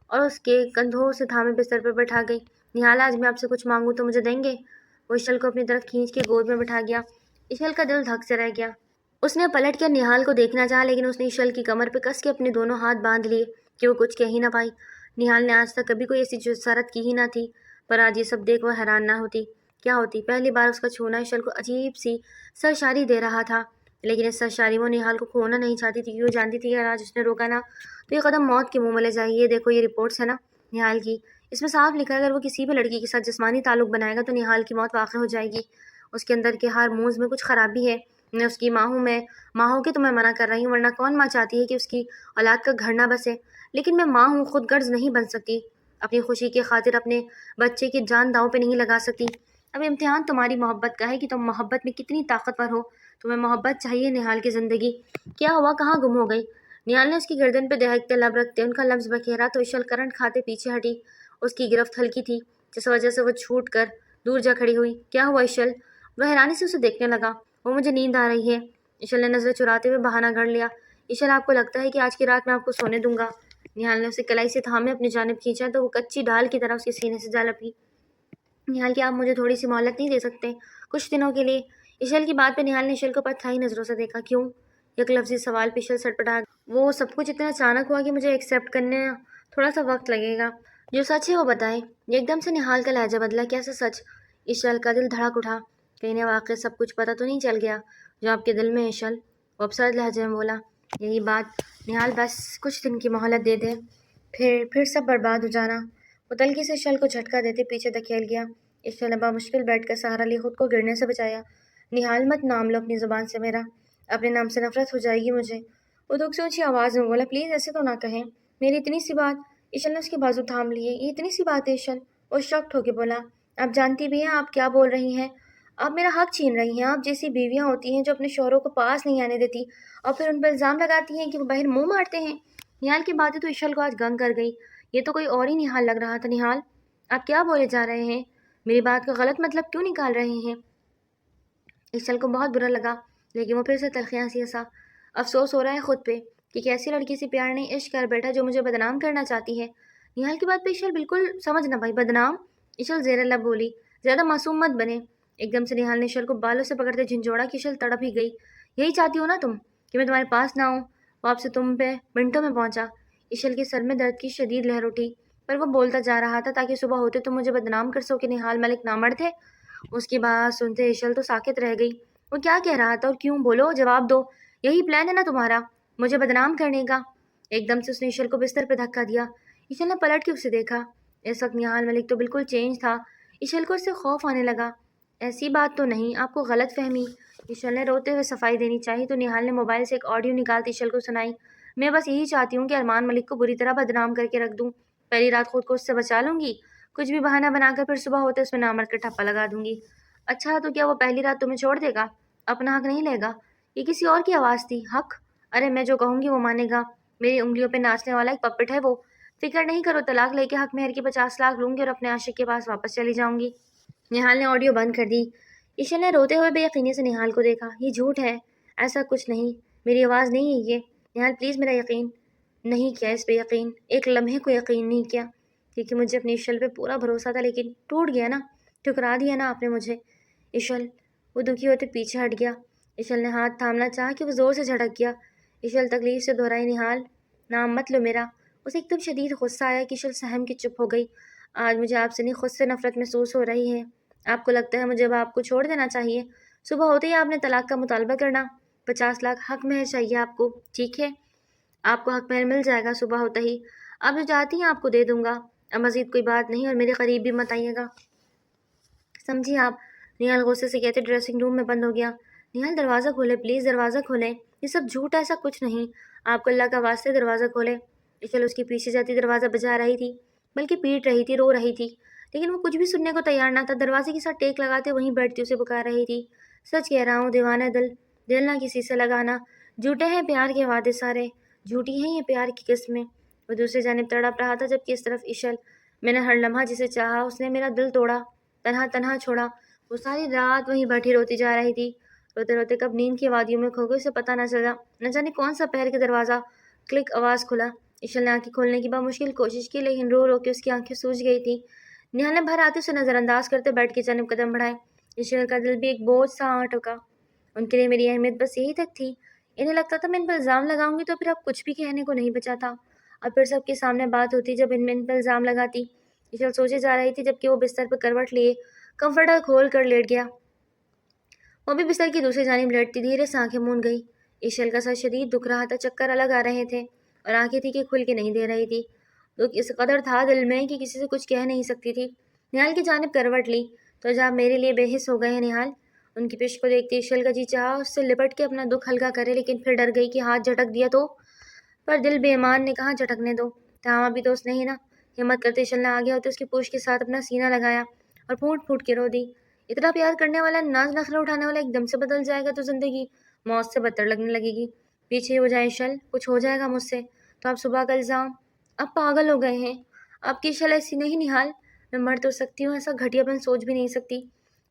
اور اس کے کندھوں سے تھامے بستر پہ بٹھا گئی۔ نہال آج میں آپ سے کچھ مانگوں تو مجھے دیں گے؟ وہ ایشل کو اپنی طرف کھینچ کے گود میں بٹھا گیا۔ ایشل کا دل دھک سے رہ گیا۔ اس نے پلٹ کر نہال کو دیکھنا چاہا، لیکن اس نے ایشل کی کمر پہ کس کے اپنے دونوں ہاتھ باندھ لیے کہ وہ کچھ کہہ ہی نہ پائی۔ نہال نے آج تک کبھی کوئی ایسی جسارت کی ہی نہ تھی، پر آج یہ سب دیکھ وہ حیران نہ ہوتی۔ کیا ہوتی؟ پہلی بار اس کا چھونا ایشل کو عجیب سی سرشاری دے رہا تھا، لیکن اس سرشاری وہ نہال کو کھونا نہیں چاہتی تھی، کیوں جانتی تھی اگر آج اس نے روکا نہ تو یہ قدم موت کے منہ میں لے جائے گی۔ یہ دیکھو، یہ رپورٹس ہے نا نہال کی، اس میں صاف لکھا ہے اگر وہ کسی بھی لڑکی کے ساتھ جسمانی تعلق بنائے گا تو نہال کی موت واقع ہو جائے گی۔ اس کے اندر کے ہارمونز میں کچھ خرابی ہے۔ میں اس کی ماں ہوں، میں ماں ہو کے تمہیں منع کر رہی ہوں، ورنہ کون ماں چاہتی ہے کہ اس کی اولاد کا گھر نہ بسے؟ لیکن میں ماں ہوں، خود غرض نہیں بن سکتی، اپنی خوشی کی خاطر اپنے بچے کی جان داؤں پہ نہیں لگا سکتی۔ اب امتحان تمہاری محبت کا ہے کہ تم محبت میں کتنی طاقتور ہو۔ تمہیں محبت چاہیے نہال کی زندگی۔ کیا ہوا؟ کہاں گم ہو گئی؟ نہال نے اس کی گردن پہ دہکتے لب رکھتے ان کا لفظ بکھیرا تو ایشل کرنٹ کھاتے پیچھے ہٹی۔ اس کی گرفت ہلکی تھی، جس وجہ سے وہ چھوٹ کر دور جا کھڑی ہوئی۔ کیا ہوا ایشل؟ وہ حیرانی سے اسے دیکھنے لگا۔ وہ مجھے نیند آ رہی ہے، ایشل نے نظریں چراتے ہوئے بہانہ گھڑ لیا۔ ایشل آپ کو لگتا ہے کہ آج کی رات میں آپ کو سونے دوں گا؟ نہال نے اسے کلائی سے تھامے اپنی جانب کھینچا تو وہ کچی ڈال کی طرح اس کے سینے سے جا لپکی۔ نہال کیا آپ مجھے تھوڑی سی مہلت نہیں دے سکتے کچھ دنوں کے لیے؟ ایشل کی بات پہ نہال نے ایشل کو پتھرائی نظروں سے دیکھا۔ کیوں؟ یک لفظی سوال پہ ایشل سٹپٹا گیا۔ وہ سب کچھ اتنا اچانک ہوا کہ مجھے ایکسیپٹ کرنے تھوڑا سا وقت لگے گا۔ جو سچ ہے وہ بتائیں۔ ایک دم سے نہال کا لہجہ بدلا۔ کیسا سچ؟ ایشل کا دل دھڑک اٹھا۔ کہیں نے واقعی سب کچھ پتہ تو نہیں چل گیا جو آپ کے دل میں ایشل؟ وہ ابسرد لہجے میں بولا۔ یہی بات نہال بس کچھ دن کی مہلت دے دے، پھر سب برباد ہو جانا۔ وہ تلخی سے عشل کو جھٹکا دیتے پیچھے دھکیل گیا۔ عشل نے بامشکل بیٹھ کر سہارا لی خود کو گرنے سے بچایا۔ نہال مت نام لو اپنی زبان سے میرا، اپنے نام سے نفرت ہو جائے گی مجھے۔ وہ دکھ سے اونچی آواز میں بولا، پلیز ایسے تو نہ کہیں، میری اتنی سی بات۔ عشل نے اس کے بازو تھام لیے۔ یہ اتنی سی بات ہے عشل؟ وہ شاکڈ ہو کے بولا، آپ جانتی بھی ہیں آپ کیا بول رہی ہیں؟ آپ میرا حق چھین رہی ہیں۔ آپ جیسی بیویاں ہوتی ہیں جو اپنے شوہروں کو پاس نہیں آنے دیتی اور پھر ان پر الزام لگاتی ہیں کہ وہ باہر منہ مارتے ہیں۔ نہال کی باتیں تو عشل کو آج گنگ کر گئی۔ یہ تو کوئی اور ہی نہال لگ رہا تھا۔ نہال، آپ کیا بولے جا رہے ہیں؟ میری بات کا غلط مطلب کیوں نکال رہے ہیں؟ عشل کو بہت برا لگا، لیکن وہ پھر سے تلخیاں سی ہنسا۔ افسوس ہو رہا ہے خود پہ کہ کیسی لڑکی سے پیار نہیں عشق کر بیٹھا جو مجھے بدنام کرنا چاہتی ہے۔ نہال کی بات پہ عشل بالکل سمجھ نہ پائی۔ بدنام؟ عشل زیر لب بولی، زیادہ معصوم مت بنے۔ ایک دم سے نہال نے عشل کو بالوں سے پکڑتے جھنجھوڑا کہ عشل تڑپ ہی گئی۔ یہی چاہتی ہو نا تم کہ میں تمہارے پاس نہ ہوں؟ وہ آپ سے تم پہ منٹوں میں پہنچا۔ عشل کے سر میں درد کی شدید لہر اٹھی، پر وہ بولتا جا رہا تھا تاکہ صبح ہوتے تم مجھے بدنام کر سو کہ نہال ملک نامرد تھے۔ اس کی بات سنتے عشل تو ساکت رہ گئی۔ وہ کیا کہہ رہا تھا اور کیوں؟ بولو، جواب دو۔ یہی پلان ہے نا تمہارا، مجھے بدنام کرنے کا؟ ایک دم سے اس نے عشل کو بستر پہ دھکا دیا۔ عشل نے پلٹ کے اسے دیکھا۔ اس وقت نہال ملک تو بالکل چینج تھا۔ عشل کو اس سے خوف آنے لگا۔ ایسی بات تو نہیں، آپ کو غلط فہمی۔ عشل نے روتے ہوئے صفائی دینی چاہی تو نہال نے موبائل سے ایک آڈیو نکالتی عشل کو سنائی۔ میں بس یہی چاہتی ہوں کہ ارمان ملک کو بری طرح بدنام کر کے رکھ دوں۔ پہلی رات خود کو اس سے بچا لوں گی، کچھ بھی بہانہ بنا کر پھر صبح ہوتے اس میں نامرد کا ٹھپا لگا دوں گی۔ اچھا تو کیا وہ پہلی رات تمہیں چھوڑ دے گا؟ اپنا حق نہیں لے گا؟ یہ کسی اور کی آواز تھی۔ حق؟ ارے میں جو کہوں گی وہ مانے گا۔ میری انگلیوں پہ ناچنے والا ایک پپٹ ہے وہ۔ فکر نہیں کرو، طلاق لے کے حق مہر کی 50 لاکھ لوں گی اور اپنے عاشق کے پاس واپس چلی جاؤں گی۔ نہال نے آڈیو بند کر دی۔ عشل نے روتے ہوئے بے یقینی سے نہال کو دیکھا۔ یہ جھوٹ ہے، ایسا کچھ نہیں، میری آواز نہیں ہے یہ۔ نہال پلیز میرا یقین نہیں کیا اس پہ یقین، ایک لمحے کو یقین نہیں کیا، کیونکہ مجھے اپنی عشل پہ پورا بھروسہ تھا، لیکن ٹوٹ گیا نا، ٹھکرا دیا نا آپ نے مجھے۔ عشل، وہ دکھی ہوتے پیچھے ہٹ گیا۔ عشل نے ہاتھ تھامنا چاہا کہ وہ زور سے جھٹک گیا۔ عشل تکلیف سے دہرائی، نہال نام مت لو میرا۔ اسے ایک دم شدید غصہ آیا کہ عشل سہم کے چپ ہو گئی۔ آج مجھے آپ سے نہیں خود سے نفرت محسوس ہو رہی ہے۔ آپ کو لگتا ہے مجھے اب آپ کو چھوڑ دینا چاہیے؟ صبح ہوتے ہی آپ نے طلاق کا مطالبہ کرنا، 50 لاکھ حق مہر چاہیے آپ کو، ٹھیک ہے؟ آپ کو حق مہر مل جائے گا صبح ہوتا ہی، آپ جو چاہتی ہیں آپ کو دے دوں گا۔ اب مزید کوئی بات نہیں اور میرے قریب بھی مت آئیے گا، سمجھی آپ؟ نہال غصے سے کہتے ڈریسنگ روم میں بند ہو گیا۔ نہال دروازہ کھولے، پلیز دروازہ کھولیں، یہ سب جھوٹ ہے، ایسا کچھ نہیں، آپ کو اللہ کا واسطے دروازہ کھولے۔ عشل اس کے پیچھے جاتی دروازہ بجا رہی تھی، بلکہ پیٹ رہی تھی، رو رہی تھی، لیکن وہ کچھ بھی سننے کو تیار نہ تھا۔ دروازے کے ساتھ ٹیک لگاتے وہیں بیٹھتی اسے پکار رہی تھی، سچ کہہ رہا ہوں دیوانہ دل، دل نہ کسی سے لگانا، جھوٹے ہیں پیار کے وعدے سارے، جھوٹی ہیں یہ پیار کی قسمیں۔ وہ دوسری جانب تڑپ رہا تھا، جبکہ اس طرف عشل، میں نے ہر لمحہ جسے چاہا اس نے میرا دل توڑا، تنہا تنہا چھوڑا۔ وہ ساری رات وہیں بیٹھی روتی جا رہی تھی، روتے روتے کب نیند کی وادیوں میں کھو گئی اسے پتہ نہ چلا۔ نہ جانے کون سا پہر کے دروازہ کلک آواز کھلا۔ عشل نے آنکھیں کھولنے کی بامشکل کوشش کی، لیکن رو رو کے اس کی آنکھیں سوج گئی تھیں۔ نہال نے بھر آتے اسے نظر انداز کرتے بیڈ کی جانب قدم بڑھائے۔ عشل کا دل بھی ایک بوجھ سا آنٹ اٹھا۔ ان کے لیے میری اہمیت بس یہی تک تھی، انہیں لگتا تھا میں ان پر الزام لگاؤں گی تو پھر اب کچھ بھی کہنے کو نہیں بچا تھا، اور پھر سب کے سامنے بات ہوتی جب ان پر الزام لگاتی۔ عشل سوچے جا رہی تھی جبکہ وہ بستر پر کروٹ لیے کمفرٹر کھول کر لیٹ گیا۔ وہ بھی بستر کی دوسری جانب لیٹتی دھیرے سے آنکھیں موند گئی۔ عشل کا سر شدید دکھ رہا تھا، چکر الگ آ رہے تھے اور آنکھیں تھی کہ کھل کے نہیں دے رہی تھی۔ دکھ اس قدر تھا دل میں کہ کسی سے کچھ کہہ نہیں سکتی تھی۔ نہال کی جانب کروٹ لی تو جب میرے لیے بے حس ہو گئے ہیں نہال؟ ان کی پیش کو دیکھتے عشل کا جی چاہا اس سے لپٹ کے اپنا دکھ ہلکا کرے، لیکن پھر ڈر گئی کہ ہاتھ جھٹک دیا تو، پر دل بے ایمان نے کہا جھٹکنے دو، تھاما بھی تو اس نے ہی نا۔ ہمت کرتے عشل نے آگے ہوتے اس کی پوچھ کے ساتھ اپنا سینہ لگایا اور پھوٹ پھوٹ کے رو دی۔ اتنا پیار کرنے والا، ناز نخرے اٹھانے والا ایک دم سے بدل جائے گا تو زندگی موت سے بدتر لگنے لگے گی۔ پیچھے ہو جائے عشل، کچھ ہو جائے گا مجھ سے تو آپ صبح کا الزام، اب پاگل ہو گئے ہیں آپ کی عشل، ایسی نہیں نہال، میں مر تو سکتی ہوں، ایسا گھٹیا پن سوچ بھی نہیں سکتی۔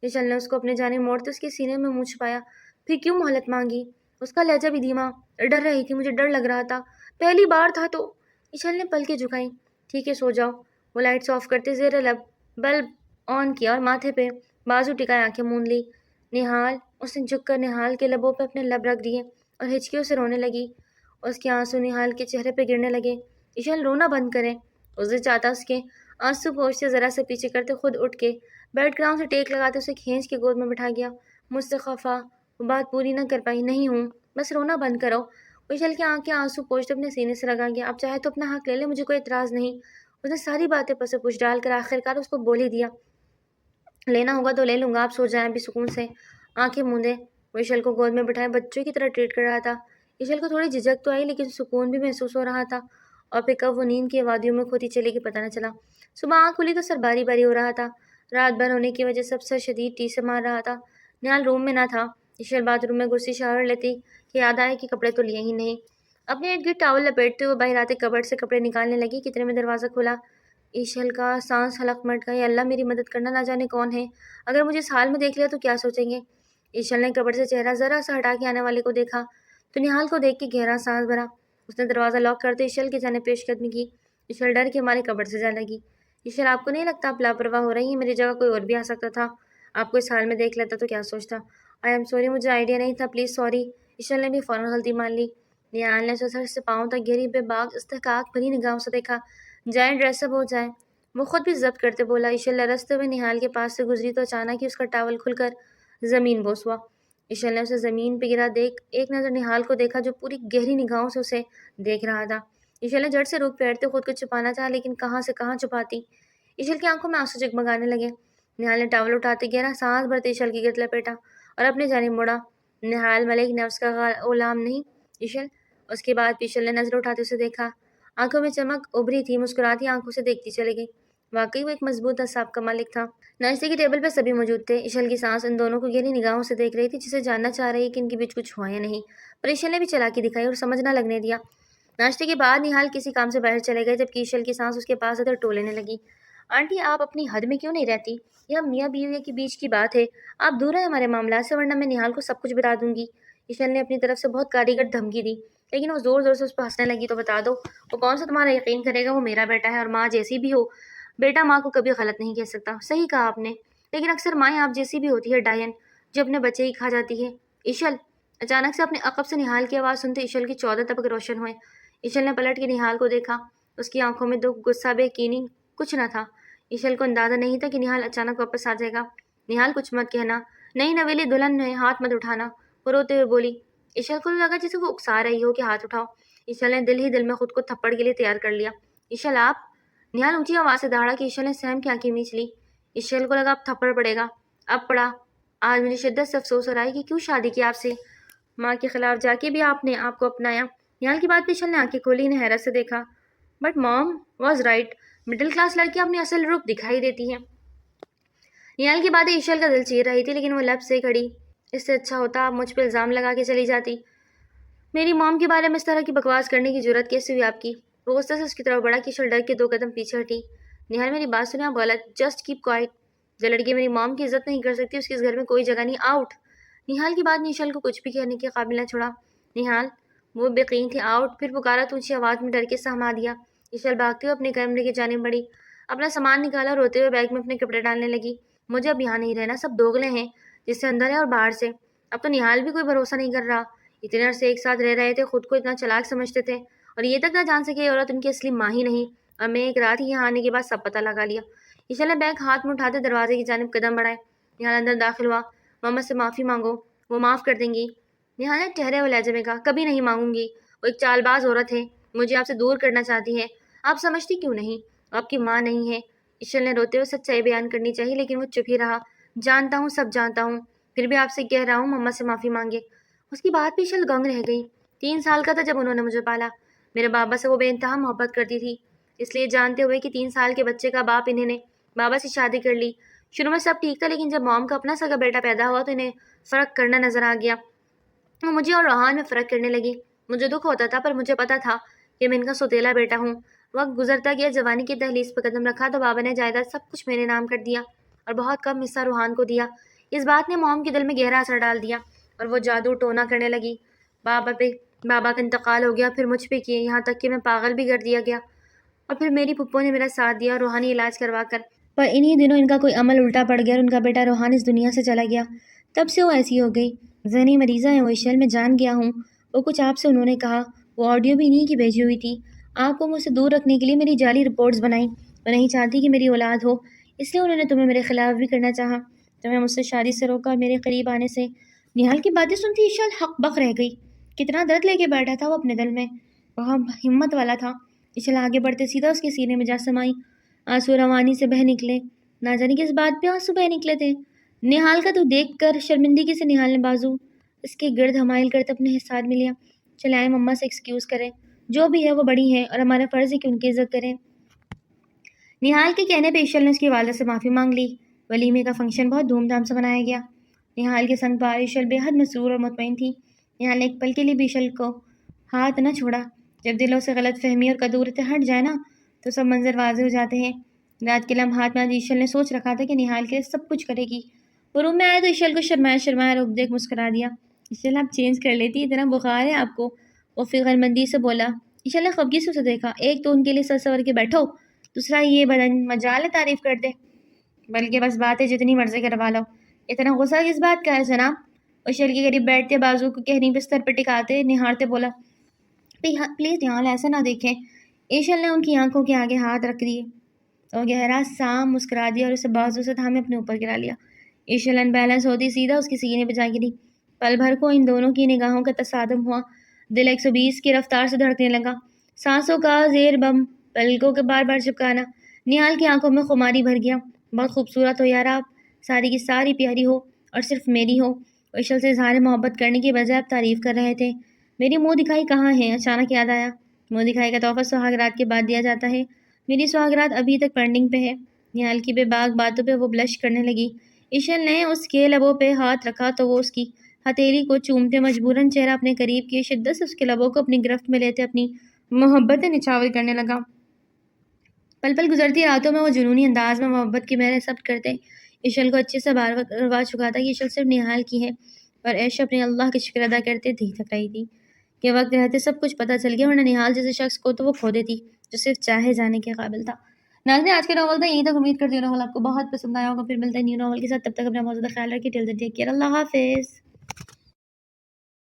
عشل نے اس کو اپنے جانب موڑتے اس کے سینے میں منہ چھپایا۔ پھر کیوں مہلت مانگی؟ اس کا لہجہ بھی دھیما، ڈر رہی تھی، مجھے ڈر لگ رہا تھا، پہلی بار تھا تو۔ عشل نے پلکیں جھکائیں، ٹھیک ہے سو جاؤ۔ وہ لائٹس آف کرتے زیر لب بلب آن کیا اور ماتھے پہ بازو ٹکائے آنکھیں موند لی۔ نہال، اس نے جھک کر نہال کے لبوں پہ اپنے لب رکھ دیے اور ہچکیوں سے رونے لگی۔ اس کے آنسو نہال کے چہرے پہ گرنے لگے۔ عشل رونا بند کرے، اسے چاہتا اس کے آنسو پوچھتے ذرا سے پیچھے کرتے خود اٹھ کے بیڈ گراؤنڈ سے ٹیک لگاتے اسے کھینچ کے گود میں بٹھا گیا۔ مجھ سے خفا، وہ بات پوری نہ کر پائی، نہیں ہوں، بس رونا بند کرو، اشل کی آنکھیں آنسو پوچھتے اپنے سینے سے لگا گیا. اب چاہے تو اپنا حق لے لے, مجھے کوئی اعتراض نہیں. اس نے ساری باتیں پس پوچھ ڈال کر آخرکار اس کو بول ہی دیا, لینا ہوگا تو لے لوں گا, آپ سو جائیں ابھی سکون سے. آنکھیں موندے وہ اشل کو گود میں بٹھائے بچوں کی طرح ٹریٹ کر رہا تھا. اشل کو تھوڑی جھجک تو آئی لیکن سکون بھی محسوس ہو رہا تھا, اور پھر کب وہ نیند کی وادیوں میں کھوتی چلے گی پتہ نہ چلا. صبح آنکھ کھلی تو سر باری باری ہو رہا تھا. رات بھر ہونے کی وجہ سے سب سے شدید ٹی سے مار رہا تھا. نہال روم میں نہ تھا. اشل باتھ روم میں گھسی شاور لیتی کہ یاد آیا کہ کپڑے تو لیے ہی نہیں. اپنے ارد گرد ٹاول لپیٹتے ہوئے باہر آتے کبرڈ سے کپڑے نکالنے لگی. کتنے میں دروازہ کھلا. اشل کا سانس حلق مٹ گیا. اللہ میری مدد کرنا, نہ جانے کون ہے, اگر مجھے اس حال میں دیکھ لیا تو کیا سوچیں گے. اشل نے کبرڈ سے چہرہ ذرا سا ہٹا کے آنے والے کو دیکھا تو نہال کو دیکھ کے گہرا سانس بھرا. اس نے دروازہ لاک کرتے اشل کی جانب پیش قدمی کی. اشل ڈر کے مارے کبرڈ سے جانے لگی. اشل, آپ کو نہیں لگتا آپ لاپرواہ ہو رہی ہیں؟ میری جگہ کوئی اور بھی آ سکتا تھا. آپ کو اس حال میں دیکھ لیتا تو کیا سوچتا. آئی ایم سوری, مجھے آئیڈیا نہیں تھا, پلیز سوری. اشل نے بھی فوراً غلطی مان لی. نہال نے اسے سر سے پاؤں تک گہری بے باک استحقاق بھری نگاہوں سے دیکھا. جائیں ڈریس اپ ہو جائیں, وہ خود بھی ضبط کرتے بولا. اشل لرزتے ہوئے نہال کے پاس سے گزری تو اچانک ہی اس کا ٹاول کھل کر زمین بوس ہوا. اشل نے اسے زمین پہ گرا دیکھ ایک نظر نہال کو دیکھا جو پوری گہری نگاہوں سے اسے دیکھ رہا تھا. اشل نے جھٹ سے روک پھیرتے خود کو چھپانا چاہا لیکن کہاں سے کہاں چھپاتی. اشل کی آنکھوں میں آنسو جگمگانے لگے. نہال نے ٹاول اٹھاتے گہرا سانس بھرتے اشل کی گرد لپیٹا اور اپنے جانب مڑا. نہال ملک نفس کا غلام نہیں اشل. اس کے بعد اشل نے نظر اٹھاتے اسے دیکھا. آنکھوں میں چمک ابھری تھی. مسکراتی آنکھوں سے دیکھتی چلی گئی. واقعی وہ ایک مضبوط اعصاب کا مالک تھا. ناشتے کی ٹیبل پہ سبھی موجود تھے. اشل کی سانس ان دونوں کو گہری نگاہوں سے دیکھ رہی تھی جسے جاننا چاہ رہی کہ ان کے بیچ کچھ ہوا یا نہیں, پر اشل نے بھی چالاکی دکھائی اور سمجھ نہ لگنے دیا. ناشتے کے بعد نہال کسی کام سے باہر چلے گئے جبکہ اشل کی سانس اس کے پاس ادھر ٹولنے لگی. آنٹی, آپ اپنی حد میں کیوں نہیں رہتی؟ یہ ہم میاں بیوی کے بیچ کی بات ہے, آپ دور ہیں ہمارے معاملات سے, ورنہ میں نہال کو سب کچھ بتا دوں گی. اشل نے اپنی طرف سے بہت کاریگر دھمکی دی لیکن وہ زور زور سے اس پہ ہنسنے لگی. تو بتا دو, وہ کون سا تمہارا یقین کرے گا, وہ میرا بیٹا ہے, اور ماں جیسی بھی ہو, بیٹا ماں کو کبھی غلط نہیں کہہ سکتا. صحیح کہا آپ نے, لیکن اکثر مائیں آپ جیسی بھی ہوتی ہے ڈائن, جو اپنے بچے ہی کھا جاتی ہے. اشل, اچانک سے اپنے عقب سے نہال کی آواز سنتے اشل کی 14 طبق روشن ہوئے. اشل نے پلٹ کے نہال کو دیکھا. اس کی آنکھوں میں دکھ, غصہ, بے یقینی کچھ نہ تھا. اشل کو اندازہ نہیں تھا کہ نہال اچانک واپس آ جائے گا. نہال, کچھ مت کہنا, نہیں نویلی دلہن ہے, ہاتھ مت اٹھانا, وہ روتے ہوئے بولی. اشل کو لگا جسے وہ اکسا رہی ہو کہ ہاتھ اٹھاؤ. اشل نے دل ہی دل میں خود کو تھپڑ کے لیے تیار کر لیا. اشل, آپ. نہال اونچی آواز سے دہاڑا کہ اشل نے سہم کی آنکھیں میچ لی. اشل کو لگا اب تھپڑ پڑے گا. اب پڑا. آج مجھے شدت سے افسوس ہو رہا ہے کہ کیوں شادی کی آپ سے. ماں کے خلاف جا کے بھی آپ نے آپ کو اپنایا. نہال کی بات پہ اشل نے آنکھیں کھولی, انہیں حیرت سے دیکھا. بٹ مام واز رائٹ, مڈل کلاس لڑکیاں اپنی اصل روپ دکھائی دیتی ہیں. نہال کی باتیں اشل کا دل چیر رہی تھی لیکن وہ لب سے کھڑی. اس سے اچھا ہوتا آپ مجھ پہ الزام لگا کے چلی جاتی. میری موم کے بارے میں اس طرح کی بکواس کرنے کی جرت کیسے ہوئی آپ کی. وہ غصے سے اس کی طرف بڑھا کہ اشل ڈر کے 2 قدم پیچھے ہٹی. نہال, میری بات سنیں, آپ غلط, جسٹ کیپ کوائٹ. جو لڑکی میری موم کی عزت نہیں کر سکتی اس کی اس گھر میں کوئی جگہ نہیں, آؤٹ. نہال کی بات نے اشل کو کچھ بھی کہنے کے قابل نہ چھوڑا. نہال, وہ یقین تھی, آؤٹ. پھر پکارا تو اونچی آواز میں ڈر کے سہما دیا. اشل بھاگتے ہوئے اپنے کمرے کی جانب بڑھی. اپنا سامان نکالا, روتے ہوئے بیگ میں اپنے کپڑے ڈالنے لگی. مجھے اب یہاں نہیں رہنا, سب دوگلے ہیں, جس سے اندر ہے اور باہر سے. اب تو نہال بھی کوئی بھروسہ نہیں کر رہا. اتنے عرصے ایک ساتھ رہ رہے تھے, خود کو اتنا چلاک سمجھتے تھے, اور یہ تک نہ جان سکے عورت ان کی اصلی ماں ہی نہیں. اور میں ایک رات ہی یہاں آنے کے بعد سب پتہ لگا لیا. اشل نے بیگ ہاتھ میں اٹھاتے دروازے کی جانب قدم بڑھائے. نہال اندر داخل ہوا. ماما سے معافی مانگو, وہ معاف کر دیں گی. نہال نے ٹھہرے ہوئے لہجے میں کہا. کبھی نہیں مانگوں گی, وہ ایک چال باز عورت ہے, مجھے آپ سے دور کرنا چاہتی ہے. آپ سمجھتی کیوں نہیں, آپ کی ماں نہیں ہے. اشل نے روتے ہوئے سچائی بیان کرنی چاہیے لیکن وہ چپ ہی رہا. جانتا ہوں, سب جانتا ہوں, پھر بھی آپ سے کہہ رہا ہوں ماما سے معافی مانگے. اس کی بات پہ اشل گنگ رہ گئی. 3 سال کا تھا جب انہوں نے مجھے پالا. میرے بابا سے وہ بے انتہا محبت کرتی تھی, اس لیے جانتے ہوئے کہ 3 سال کے بچے کا باپ انہیں نے بابا سے شادی کر لی. شروع میں سب ٹھیک تھا لیکن جب موم کا اپنا سگا بیٹا پیدا ہوا تو انہیں فرق کرنا نظر آ گیا. وہ مجھے اور روحان میں فرق کرنے لگی. مجھے دکھ ہوتا تھا پر مجھے پتا تھا کہ میں ان کا سوتیلا بیٹا ہوں. وقت گزرتا گیا, جوانی کی دہلیز پہ قدم رکھا تو بابا نے جائیداد سب کچھ میرے نام کر دیا اور بہت کم حصہ روحان کو دیا. اس بات نے موم کے دل میں گہرا اثر ڈال دیا اور وہ جادو ٹونا کرنے لگی. بابا کا انتقال ہو گیا, پھر مجھ پہ کیے, یہاں تک کہ میں پاگل بھی کر دیا گیا, اور پھر میری پھپھو نے میرا ساتھ دیا روحانی علاج کروا کر. پر انہی دنوں ان کا کوئی عمل الٹا پڑ گیا اور ان کا بیٹا روحان اس دنیا سے چلا گیا. تب سے وہ ایسی ہو گئی. ذہنی مریضہ ہے وہ اشل, میں جان گیا ہوں. وہ کچھ آپ سے انہوں نے کہا, وہ آڈیو بھی انہی کی بھیجی ہوئی تھی. آپ کو مجھ سے دور رکھنے کے لیے میری جعلی رپورٹس بنائیں. وہ نہیں چاہتی کہ میری اولاد ہو, اس لیے انہوں نے تمہیں میرے خلاف بھی کرنا چاہا. تمہیں مجھ سے شادی سے روکا اور میرے قریب آنے سے. نہال کی باتیں سنتی اشل حق بق رہ گئی. کتنا درد لے کے بیٹھا تھا وہ اپنے دل میں، وہ ہمت والا تھا۔ ایشل آگے بڑھتے سیدھا اس کے سینے میں جا سمائی، آنسو روانی سے بہہ نکلے۔ نہ جانے کس بات پہ آنسو بہہ نکلے تھے۔ نہال کا تو دیکھ کر شرمندگی سے نہال نے بازو اس کے گرد حمائل کرتے اپنے حساب میں لیا۔ چلے آئے مما سے ایکسکیوز کریں، جو بھی ہے وہ بڑی ہیں اور ہمارا فرض ہے کہ ان کی عزت کریں۔ نہال کے کہنے پہ ایشل نے اس کی والدہ سے معافی مانگ لی۔ ولیمے کا فنکشن بہت دھوم دھام سے منایا گیا۔ نہال کے سنگ پار ایشل بے حد مسرور اور مطمئن تھی۔ نہال نے ایک پل کے لیے بھی ایشل کو ہاتھ نہ چھوڑا۔ جب دلوں سے غلط فہمی اور کدورتیں ہٹ جائے نا تو سب منظر واضح ہو جاتے ہیں۔ رات کے لمحات میں آج ایشل نے سوچ رکھا تھا کہ نہال کے لیے سب کچھ کرے گی۔ وہ روم میں آیا تو ایشل کو شرمایا رخ دیکھ مسکرا دیا۔ ایشل آپ چینج کر لیتی، اتنا بخار ہے آپ کو، وہ فکر مندی سے بولا۔ ایشل نے خفگی سے اسے دیکھا۔ ایک تو ان کے لیے سر سور کے بیٹھو، دوسرا یہ بدن مجال ہے تعریف کر دے، بلکہ بس باتیں جتنی مرضی کروا لو۔ اتنا غصہ کس بات کا ہے جناب؟ ایشل کے قریب بیٹھتے بازو کو کہنی بستر پہ ٹکاتے نہارتے بولا۔ پلیز نہال ایسا نہ دیکھیں۔ ایشل نے ان کی آنکھوں کے آگے ہاتھ رکھ دیے اور گہرا سام مسکرا دیا اور اسے بازو سے تھامے اپنے اوپر گرا لیا۔ ایشل ان بیلنس ہوتی سیدھا اس کے سینے پہ جا گری۔ پل بھر کو ان دونوں کی نگاہوں کا تصادم ہوا۔ دل 120 کی رفتار سے دھڑکنے لگا۔ سانسوں کا زیر بم، پلکوں کے بار بار چپکانا۔ نہال کی آنکھوں میں خماری بھر گیا۔ بہت خوبصورت ہو یار آپ، ساری کی ساری پیاری ہو اور صرف میری ہو۔ ایشل سے اظہار محبت کرنے کی بجائے آپ تعریف کر رہے تھے۔ میری منہ دکھائی کہاں ہے؟ اچانک یاد آیا، منہ دکھائی کا تحفہ سہاگ رات کے بعد دیا جاتا ہے۔ میری سہاگ رات ابھی تک پینڈنگ پہ ہے۔ نہال کی بے باک باتوں پہ وہ بلش کرنے لگی۔ ایشل نے اس کے لبوں پہ ہاتھ رکھا تو وہ اس کی ہتھیلی کو چومتے مجبوراً چہرہ اپنے قریب کیے، شدت سے اس کے لبوں کو اپنی گرفت میں لیتے اپنی محبت نچاور کرنے لگا۔ پل پل گزرتی راتوں میں وہ جنونی انداز میں محبت کی مہریں ثبت کرتے۔ ایشل کو اچھے سے بار کروا چکا تھا کہ ایشل صرف نہال کی ہے، اور ایشا اپنے اللہ کا شکر ادا کرتے دھی تک رہی تھی کہ وقت رہتے سب کچھ پتہ چل گیا، ورنہ نہال جیسے شخص کو تو وہ کھو دیتی جو صرف چاہے جانے کے قابل تھا۔ ناظرین، آج کے ناول تھا یہیں تک۔ امید کرتی ہوں ناول آپ کو بہت پسند آیا ہوگا۔ پھر ملتے ہیں نیو ناول کے ساتھ، تب تک اپنا بہت زیادہ خیال رکھیے۔ ٹل دین ٹیک کیئر، اللہ حافظ۔